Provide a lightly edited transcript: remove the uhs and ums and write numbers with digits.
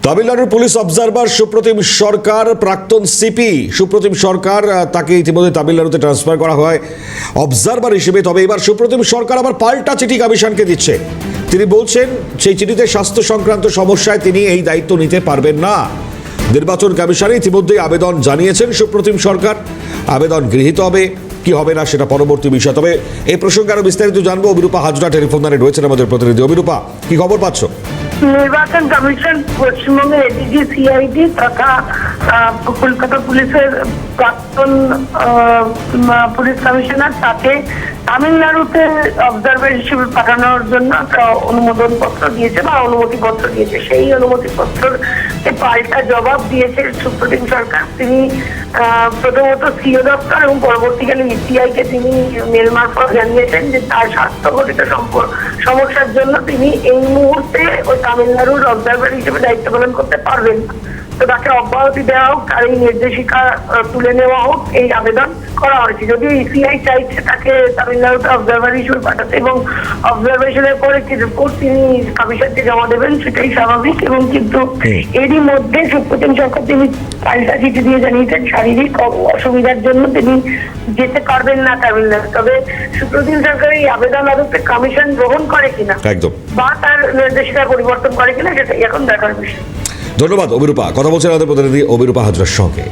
তামিলনাড়ুর police observer Supratim সরকার, প্রাক্তন CP Supratim সরকার, তাকে ইতিমধ্যে তামিলনাড়ুতে ট্রান্সফার করা হয় অবজারভার হিসেবে। তবে এবার সুপ্রতিম সরকার আবার পাল্টা চিঠি কমিশনকে দিচ্ছে। তিনি বলছেন সেই চিঠিতে স্বাস্থ্য সংক্রান্ত সমস্যায় তিনি এই দায়িত্ব নিতে পারবেন না। নির্বাচন কমিশনে ইতিমধ্যে আবেদন জানিয়েছেন সুপ্রতিম সরকার। আবেদন গৃহীত হবে কি হবে না সেটা পরবর্তী বিষয়। তবে এই প্রসঙ্গে আরো বিস্তারিত জানবো। অভিরূপা হাজরা টেলিফোন লাইনে রয়েছেন আমাদের প্রতিনিধি। অভিরূপা, কি খবর পাচ্ছ? নির্বাচন কমিশন পশ্চিমবঙ্গের এডিজি সিআইডি তথা কলকাতা পুলিশের প্রাক্তন পুলিশ কমিশনার তাকে তামিলনাড়ুতে অবজারভার হিসেবে পাঠানোর জন্য একটা অনুমোদন পত্র দিয়েছে বা অনুমতি পত্র দিয়েছে। সেই অনুমতি পত্রকে পাল্টা জবাব দিয়েছে সুপ্রিম সরকার। তিনি প্রথমত সিও দপ্তর এবং পরবর্তীকালে ইসিআই কে তিনি মেল মারফত জানিয়েছেন যে তার স্বাস্থ্যঘটিত সমস্যার জন্য তিনি এই মুহূর্তে ওই তামিলনাড়ুর অবজারভার হিসেবে দায়িত্ব পালন করতে পারবেন না। তো তাকে অব্যাহতি দেওয়া হোক, তার এই নির্দেশিকা তুলে নেওয়া হোক, এই আবেদন করা হয়েছে। যদিও ইসিআই চাইছে তাকে তামিলনাড়ুতে অবজারভার হিসেবে পাঠাতে এবং অবজারভেশনের পরে একটি রিপোর্ট তিনি কমিশনকে জমা দেবেন, সেটাই স্বাভাবিক। এবং কিন্তু এরই মধ্যে সুপ্রিম সরকার তিনি পাল্টা চিঠি দিয়ে জানিয়েছেন শারীরিক অসুবিধার জন্য তিনি যেতে পারবেন না তামিলনাড়ু। তবে সুপ্রিম সরকার এই আবেদন আদতে কমিশন গ্রহণ করে কিনা বা তার নির্দেশিকা পরিবর্তন করে কিনা সেটাই এখন দেখার বিষয়। ধন্যবাদ অভিরূপা। কথা বলছেন আমাদের প্রতিনিধি অভিরূপা হাজরার সঙ্গে।